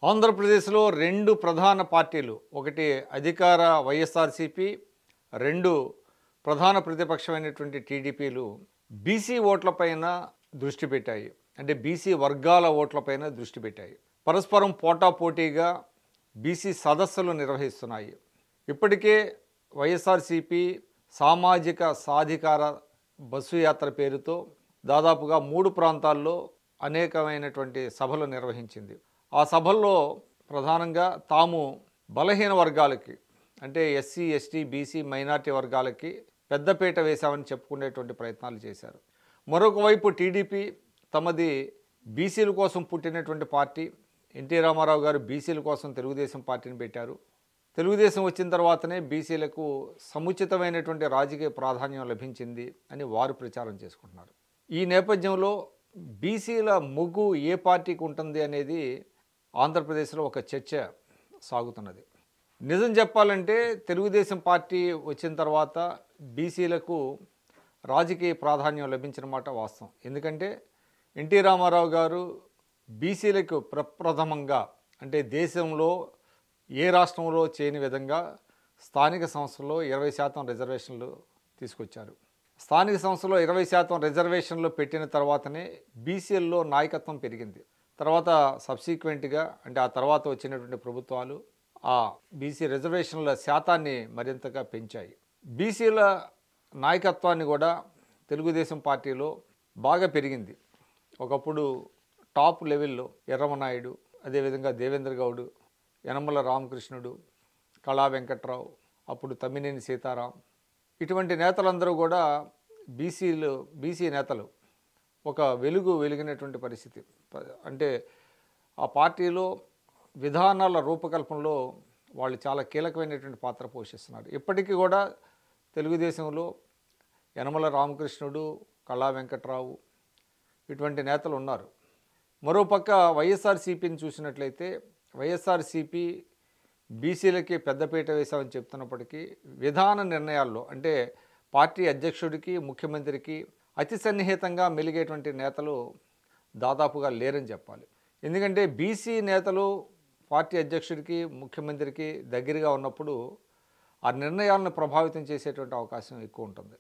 ఆంధ్రప్రదేశ్లో 2 ప్రధాన పార్టీలు, ఒకటి అధికార వైఎస్ఆర్సీపీ, 2 ప్రధాన ప్రతిపక్షమైనటువంటి టీడీపీలు బీసీ ఓట్లపైన దృష్టి పెట్టాయి. అంటే బీసీ వర్గాల ఓట్లపైన దృష్టి పెట్టాయి. పరస్పరం పోటాపోటీగా బీసీ సదస్సులు నిర్వహిస్తున్నాయి. ఇప్పటికే వైఎస్ఆర్సీపీ సామాజిక సాధికార బస్సు యాత్ర పేరుతో దాదాపుగా 3 ప్రాంతాల్లో అనేకమైనటువంటి సభలు నిర్వహించింది. ఆ సభల్లో ప్రధానంగా తాము బలహీన వర్గాలకి, అంటే ఎస్సీ, ఎస్టీ, బీసీ, మైనార్టీ వర్గాలకి పెద్దపీట వేశామని చెప్పుకునేటువంటి ప్రయత్నాలు చేశారు. మరొక వైపు టీడీపీ తమది బీసీల కోసం పుట్టినటువంటి పార్టీ. ఎన్టీ రామారావు గారు బీసీల కోసం తెలుగుదేశం పార్టీని పెట్టారు. తెలుగుదేశం వచ్చిన తర్వాతనే బీసీలకు సముచితమైనటువంటి రాజకీయ ప్రాధాన్యం లభించింది అని వారు ప్రచారం చేసుకుంటున్నారు. ఈ నేపథ్యంలో బీసీల మొగ్గు ఏ పార్టీకి ఉంటుంది అనేది ఆంధ్రప్రదేశ్లో ఒక చర్చ సాగుతున్నది. నిజం చెప్పాలంటే తెలుగుదేశం పార్టీ వచ్చిన తర్వాత బీసీలకు రాజకీయ ప్రాధాన్యం లభించిన మాట వాస్తవం. ఎందుకంటే ఎన్టీ రామారావు గారు బీసీలకు ప్రప్రథమంగా, అంటే దేశంలో ఏ రాష్ట్రంలో చేయని విధంగా స్థానిక సంస్థల్లో 20% రిజర్వేషన్లు తీసుకొచ్చారు. స్థానిక సంస్థలో 20% రిజర్వేషన్లు పెట్టిన తర్వాతనే బీసీల్లో నాయకత్వం పెరిగింది. తర్వాత సబ్సిక్వెంట్గా, అంటే ఆ తర్వాత వచ్చినటువంటి ప్రభుత్వాలు ఆ బీసీ రిజర్వేషన్ల శాతాన్ని మరింతగా పెంచాయి. బీసీల నాయకత్వాన్ని కూడా తెలుగుదేశం పార్టీలో బాగా పెరిగింది. ఒకప్పుడు టాప్ లెవెల్లో ఎర్రమనాయుడు, అదేవిధంగా దేవేంద్ర గౌడ్, యనమల రామకృష్ణుడు, కళా వెంకట్రావు, అప్పుడు తమ్మినేని సీతారాం, ఇటువంటి నేతలందరూ కూడా బీసీ నేతలు ఒక వెలిగినటువంటి పరిస్థితి. అంటే ఆ పార్టీలో విధానాల రూపకల్పనలో వాళ్ళు చాలా కీలకమైనటువంటి పాత్ర పోషిస్తున్నారు. ఇప్పటికీ కూడా తెలుగుదేశంలో యనమల రామకృష్ణుడు, కళా వెంకట్రావు, ఇటువంటి నేతలు ఉన్నారు. మరోపక్క వైఎస్ఆర్సీపీని చూసినట్లయితే వైఎస్ఆర్సీపీ బీసీలకి పెద్దపీట వేశామని చెప్తున్నప్పటికీ విధాన నిర్ణయాల్లో, అంటే పార్టీ అధ్యక్షుడికి, ముఖ్యమంత్రికి అతి సన్నిహితంగా మెలిగేటువంటి నేతలు దాదాపుగా లేరని చెప్పాలి. ఎందుకంటే బీసీ నేతలు పార్టీ అధ్యక్షుడికి, ముఖ్యమంత్రికి దగ్గరగా ఉన్నప్పుడు ఆ నిర్ణయాలను ప్రభావితం చేసేటువంటి అవకాశం ఎక్కువ ఉంటుంది.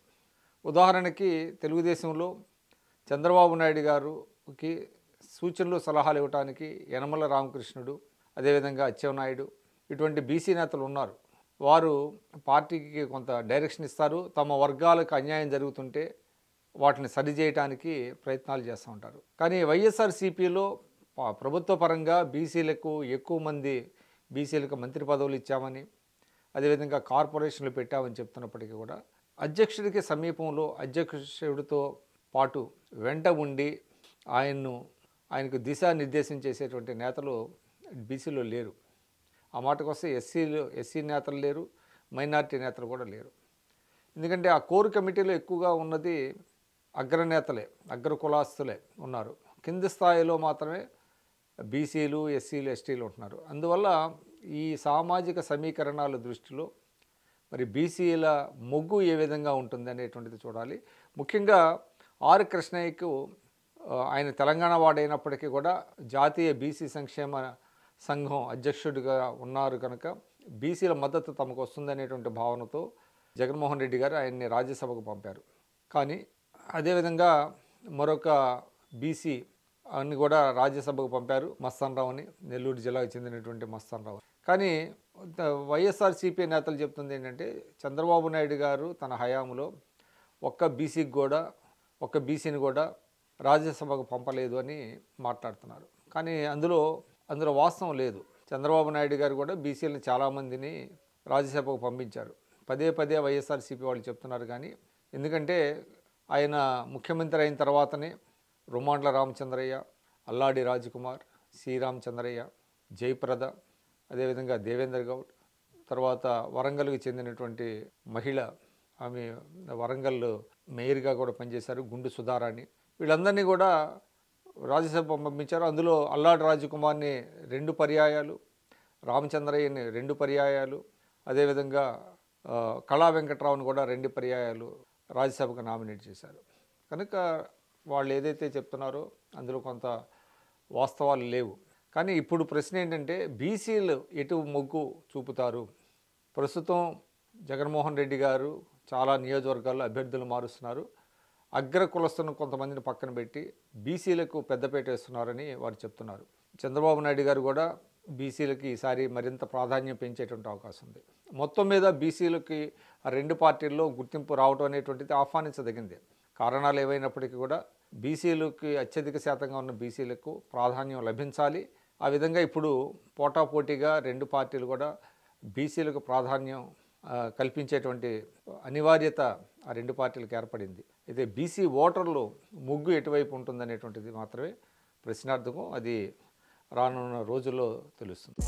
ఉదాహరణకి తెలుగుదేశంలో చంద్రబాబు నాయుడు గారికి సూచనలు, సలహాలు ఇవ్వడానికి యనమల రామకృష్ణుడు, అదేవిధంగా అచ్చెన్నాయుడు, ఇటువంటి బీసీ నేతలు ఉన్నారు. వారు పార్టీకి కొంత డైరెక్షన్ ఇస్తారు. తమ వర్గాలకు అన్యాయం జరుగుతుంటే వాటిని సరిచేయడానికి ప్రయత్నాలు చేస్తూ ఉంటారు. కానీ వైఎస్ఆర్సీపీలో ప్రభుత్వ పరంగా బీసీలకు ఎక్కువ మంది బీసీలకు మంత్రి పదవులు ఇచ్చామని, అదేవిధంగా కార్పొరేషన్లు పెట్టామని చెప్తున్నప్పటికీ కూడా అధ్యక్షుడికి సమీపంలో, అధ్యక్షుడితో పాటు వెంట ఉండి ఆయనకు దిశానిర్దేశం చేసేటువంటి నేతలు బీసీలో లేరు. ఆ మాటకు వస్తే ఎస్సీ నేతలు లేరు, మైనార్టీ నేతలు కూడా లేరు. ఎందుకంటే ఆ కోర్ కమిటీలో ఎక్కువగా ఉన్నది అగ్రనేతలే, అగ్ర కులాస్తులే ఉన్నారు. కింది స్థాయిలో మాత్రమే బీసీలు, ఎస్సీలు, ఎస్టీలు ఉంటున్నారు. అందువల్ల ఈ సామాజిక సమీకరణాల దృష్టిలో మరి బీసీల మొగ్గు ఏ విధంగా ఉంటుంది అనేటువంటిది చూడాలి. ముఖ్యంగా ఆర్ కృష్ణయ్యకు, ఆయన తెలంగాణ వాడైనప్పటికీ కూడా జాతీయ బీసీ సంక్షేమ సంఘం అధ్యక్షుడిగా ఉన్నారు కనుక బీసీల మద్దతు తమకు వస్తుందనేటువంటి భావనతో జగన్మోహన్ రెడ్డి గారు ఆయన్ని రాజ్యసభకు పంపారు. కానీ అదేవిధంగా మరొక బీసీ అని కూడా రాజ్యసభకు పంపారు, మస్తాన్ రావుని, నెల్లూరు జిల్లాకు చెందినటువంటి మస్తాన్ రావు. కానీ వైఎస్ఆర్సీపీ నేతలు చెప్తుంది ఏంటంటే చంద్రబాబు నాయుడు గారు తన హయాంలో ఒక్క బీసీని కూడా రాజ్యసభకు పంపలేదు అని మాట్లాడుతున్నారు. కానీ అందులో వాస్తవం లేదు. చంద్రబాబు నాయుడు గారు కూడా బీసీలను చాలామందిని రాజ్యసభకు పంపించారు. పదే వైఎస్ఆర్సీపీ వాళ్ళు చెప్తున్నారు. కానీ ఎందుకంటే ఆయన ముఖ్యమంత్రి అయిన తర్వాతనే రుమాండ్ల రామచంద్రయ్య, అల్లాడి రాజకుమార్, శ్రీరామచంద్రయ్య, జయప్రద, అదేవిధంగా దేవేంద్ర గౌడ్, తర్వాత వరంగల్కి చెందినటువంటి మహిళ, ఆమె వరంగల్ మేయర్గా కూడా పనిచేశారు, గుండు సుధారాణి, వీళ్ళందరినీ కూడా రాజ్యసభ పంపించారు. అందులో అల్లాడి రాజకుమార్ని 2 పర్యాయాలు, రామచంద్రయ్యని 2 పర్యాయాలు, అదేవిధంగా కళా వెంకట్రావుని కూడా 2 పర్యాయాలు రాజ్యసభకు నామినేట్ చేశారు. కనుక వాళ్ళు ఏదైతే చెప్తున్నారో అందులో కొంత వాస్తవాలు లేవు. కానీ ఇప్పుడు ప్రశ్న ఏంటంటే బీసీలు ఎటు మొగ్గు చూపుతారు? ప్రస్తుతం జగన్మోహన్ రెడ్డి గారు చాలా నియోజకవర్గాల్లో అభ్యర్థులు మారుస్తున్నారు. అగ్ర కులస్తులను కొంతమందిని పక్కన పెట్టి బీసీలకు పెద్దపీట వేస్తున్నారని వారు చెప్తున్నారు. చంద్రబాబు నాయుడు గారు కూడా బీసీలకి ఈసారి మరింత ప్రాధాన్యం పెంచేటువంటి అవకాశం ఉంది. మొత్తం మీద బీసీలకి ఆ రెండు పార్టీల్లో గుర్తింపు రావడం అనేటువంటిది ఆహ్వానించదగింది. కారణాలు ఏవైనప్పటికీ కూడా బీసీలకి అత్యధిక శాతంగా ఉన్న బీసీలకు ప్రాధాన్యం లభించాలి. ఆ విధంగా ఇప్పుడు పోటాపోటీగా రెండు పార్టీలు కూడా బీసీలకు ప్రాధాన్యం కల్పించేటువంటి అనివార్యత ఆ రెండు పార్టీలకు ఏర్పడింది. అయితే బీసీ ఓటర్లు మొగ్గు ఎటువైపు ఉంటుందనేటువంటిది మాత్రమే ప్రశ్నార్థకం. అది రానున్న రోజుల్లో తెలుస్తుంది.